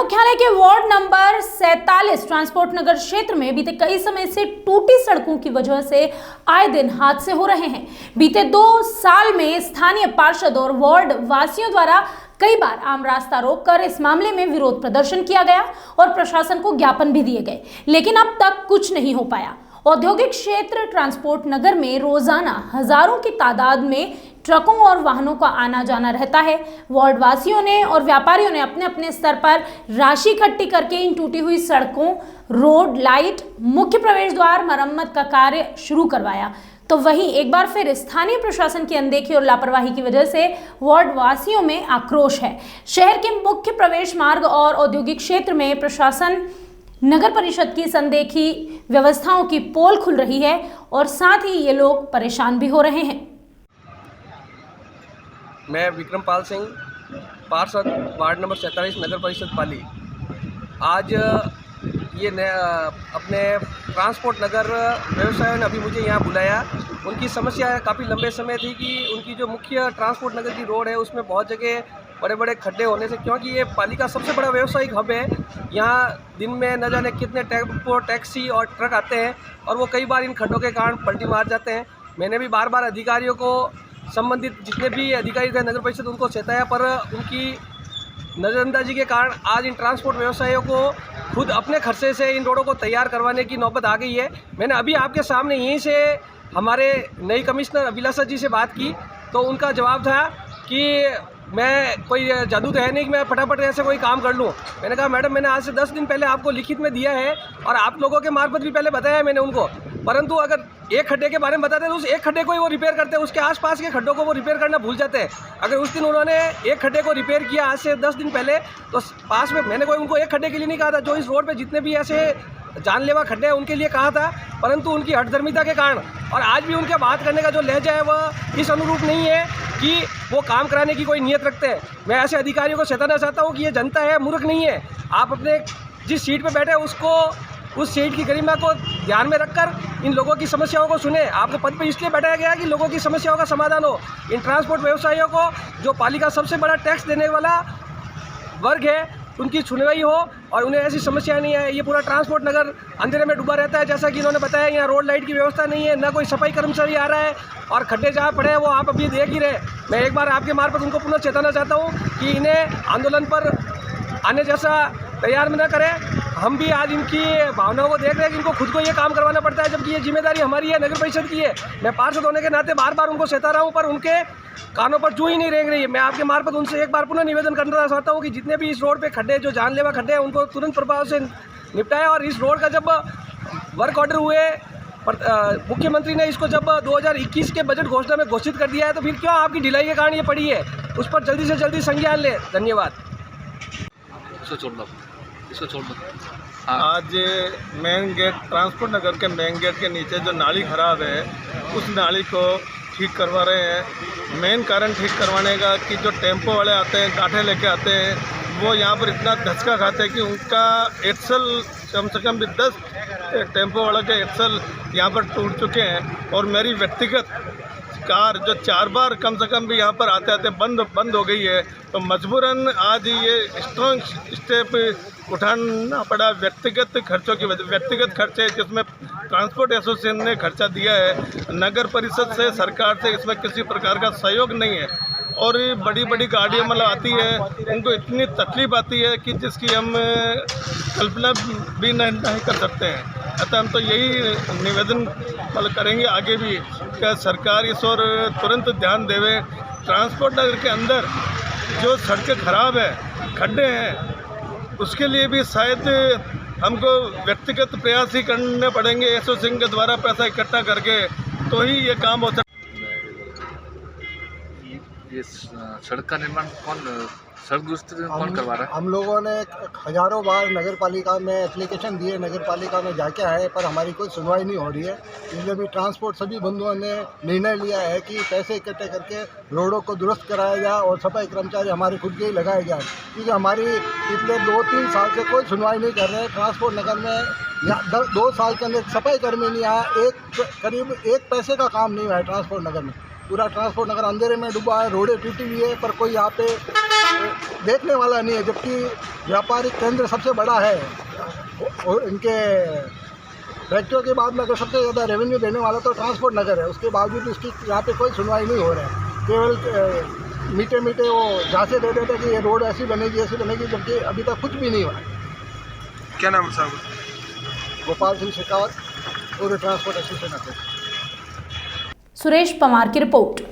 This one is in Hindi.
मुख्यालय के वार्ड नंबर 47 ट्रांसपोर्ट नगर क्षेत्र में बीते कई समय से टूटी सड़कों की वजह से आए दिन हादसे हो रहे हैं। बीते 2 साल में स्थानीय पार्षद और वार्ड वासियों द्वारा कई बार आम रास्ता रोककर इस मामले में विरोध प्रदर्शन किया गया और प्रशासन को ज्ञापन भी दिए गए, लेकिन अब तक कुछ नहीं हो पाया। औद्योगिक क्षेत्र ट्रांसपोर्ट नगर में रोजाना हजारों की तादाद में ट्रकों और वाहनों का आना जाना रहता है। वार्ड वासियों ने और व्यापारियों ने अपने अपने स्तर पर राशि इकट्ठी करके इन टूटी हुई सड़कों, रोड, लाइट, मुख्य प्रवेश द्वार मरम्मत का कार्य शुरू करवाया। तो वहीं एक बार फिर स्थानीय प्रशासन की अनदेखी और लापरवाही की वजह से वार्ड वासियों में आक्रोश है। शहर के मुख्य प्रवेश मार्ग और औद्योगिक क्षेत्र में प्रशासन, नगर परिषद की अनदेखी व्यवस्थाओं की पोल खुल रही है और साथ ही ये लोग परेशान भी हो रहे हैं। मैं विक्रमपाल सिंह, पार्षद, वार्ड नंबर 47, नगर परिषद पाली। आज ये अपने ट्रांसपोर्ट नगर व्यवसाय ने अभी मुझे यहाँ बुलाया। उनकी समस्या काफ़ी लंबे समय थी कि उनकी जो मुख्य ट्रांसपोर्ट नगर की रोड है उसमें बहुत जगह बड़े बड़े खड्डे होने से, क्योंकि ये पाली का सबसे बड़ा व्यावसायिक हब है। यहाँ दिन में न जाने कितने टेम्पो, टैक्सी और ट्रक आते हैं और वो कई बार इन खड्डों के कारण पलटी मार जाते हैं। मैंने भी बार बार अधिकारियों को, संबंधित जितने भी अधिकारी थे नगर परिषद, उनको चेताया, पर उनकी नज़रअंदाजी के कारण आज इन ट्रांसपोर्ट व्यवसायियों को खुद अपने खर्चे से इन रोडों को तैयार करवाने की नौबत आ गई है। मैंने अभी आपके सामने यहीं से हमारे नई कमिश्नर अभिलाषा जी से बात की तो उनका जवाब था कि मैं कोई जादू तो है नहीं कि मैं फटाफट ऐसे कोई काम कर लूँ। मैंने कहा मैडम, मैंने आज से 10 दिन पहले आपको लिखित में दिया है और आप लोगों के मार्फत भी पहले बताया है मैंने उनको, परंतु अगर एक खड्डे के बारे में बताते हैं तो उस एक खड्डे को ही वो रिपेयर करते हैं, उसके आसपास के खड्डों को वो रिपेयर करना भूल जाते हैं। अगर उस दिन उन्होंने एक खड्डे को रिपेयर किया आज से 10 दिन पहले, तो पास में मैंने कोई उनको एक खड्डे के लिए नहीं कहा था, जो इस रोड पर जितने भी ऐसे जानलेवा खड्डे हैं उनके लिए कहा था, परंतु उनकी हठधर्मिता के कारण और आज भी उनके बात करने का जो लहजा है वह इस अनुरूप नहीं है कि वो काम कराने की कोई नीयत रखते हैं। मैं ऐसे अधिकारियों को चेताना चाहता हूँ कि ये जनता है, मूर्ख नहीं है। आप अपने जिस सीट पे बैठे उसको, उस सीट की गरिमा को ध्यान में रखकर इन लोगों की समस्याओं को सुने। आपको पद पर इसलिए बैठाया गया कि लोगों की समस्याओं का समाधान हो। इन ट्रांसपोर्ट व्यवसायियों को, जो पालिका का सबसे बड़ा टैक्स देने वाला वर्ग है, उनकी सुनवाई हो और उन्हें ऐसी समस्या नहीं है। ये पूरा ट्रांसपोर्ट नगर अंधेरे में डूबा रहता है, जैसा कि इन्होंने बताया। यहाँ रोड लाइट की व्यवस्था नहीं है, ना कोई सफाई कर्मचारी आ रहा है और खड्डे जहाँ पड़े हैं वो आप अभी देख ही रहे। मैं एक बार आपके मार्फत उनको पुनः चेताना चाहता हूँ कि इन्हें आंदोलन पर आने जैसा तैयार न करें। हम भी आज इनकी भावनाओं को देख रहे हैं कि इनको खुद को ये काम करवाना पड़ता है, जबकि ये जिम्मेदारी हमारी है, नगर परिषद की है। मैं पार्षद होने के नाते बार बार उनको चेता रहा हूँ, पर उनके कानों पर जू ही नहीं रेंग रही है। मैं आपके मार्फत उनसे एक बार पुनः निवेदन करना चाहता हूँ कि जितने भी इस रोड पे खड्डे, जो जानलेवा खड्डे हैं, उनको तुरंत प्रभाव से निपटाएं। और इस रोड का जब वर्क ऑर्डर हुए, मुख्यमंत्री ने इसको जब 2021 के बजट घोषणा में घोषित कर दिया है, तो फिर क्यों आपकी ढिलाई के कारण ये पड़ी है? उस पर जल्दी से जल्दी संज्ञान ले। धन्यवाद। इसको छोड़ दो। आज मेन गेट, ट्रांसपोर्ट नगर के मेन गेट के नीचे जो नाली खराब है, उस नाली को ठीक करवा रहे हैं। मेन कारण ठीक करवाने का कि जो टेम्पो वाले आते हैं, कांठे लेके आते हैं, वो यहाँ पर इतना धचका खाते हैं कि उनका एक्सल कम से कम भी 10 टेम्पो वाला के एक्सल यहाँ पर टूट चुके हैं। और मेरी व्यक्तिगत कार जो 4 बार कम से कम भी यहाँ पर आते आते बंद हो गई है, तो मजबूरन आज ये स्ट्रॉन्ग स्टेप उठाना पड़ा। व्यक्तिगत खर्चों की वजह, व्यक्तिगत खर्चे जिसमें ट्रांसपोर्ट एसोसिएशन ने खर्चा दिया है, नगर परिषद से, सरकार से इसमें किसी प्रकार का सहयोग नहीं है। और बड़ी बड़ी गाड़ियाँ मतलब आती है, उनको इतनी तकलीफ आती है कि जिसकी हम कल्पना भी नहीं कर सकते हैं। अतः हम तो यही निवेदन मतलब करेंगे आगे भी कि सरकार इस और तुरंत ध्यान देवे। ट्रांसपोर्ट नगर के अंदर जो सड़कें खराब है, खड्डे हैं, उसके लिए भी शायद हमको व्यक्तिगत प्रयास ही करने पड़ेंगे। एसोसिएशन के द्वारा पैसा इकट्ठा करके तो ही ये काम हो सकता। ये सड़क का निर्माण सड़क दुरुस्ती कौन करवा रहा है? हम लोगों ने हजारों बार नगर पालिका में एप्लीकेशन दिए, नगर पालिका में जाके आए, पर हमारी कोई सुनवाई नहीं हो रही है। इसलिए भी ट्रांसपोर्ट सभी बंधुओं ने निर्णय लिया है कि पैसे इकट्ठे करके रोडों को दुरुस्त कराया जाए और सफाई कर्मचारी हमारे खुद के ही लगाए जाए, क्योंकि हमारी पिछले 2-3 साल से कोई सुनवाई नहीं कर रहे हैं। ट्रांसपोर्ट नगर में 2 साल के अंदर सफाई कर्मी नहीं आया, करीब 1 पैसे का काम नहीं हुआ है ट्रांसपोर्ट नगर में। पूरा ट्रांसपोर्ट नगर अंधेरे में डूबा है, रोडें टूटी हुई है, पर कोई यहाँ पे देखने वाला नहीं है, जबकि व्यापारिक केंद्र सबसे बड़ा है और इनके फैक्ट्रियों के बाद में अगर सबसे ज़्यादा रेवेन्यू देने वाला तो ट्रांसपोर्ट नगर है, उसके बावजूद इसकी यहाँ पे कोई सुनवाई नहीं हो रहा है। केवल मीठे मीठे वो झांसे दे देते कि ये रोड ऐसी बनेगी, जबकि अभी तक कुछ भी नहीं हुआ है। क्या नाम है साहब? गोपाल सिंह शेखावत, पूरे ट्रांसपोर्ट एसोसिएशन अध्यक्ष। सुरेश पवार की रिपोर्ट।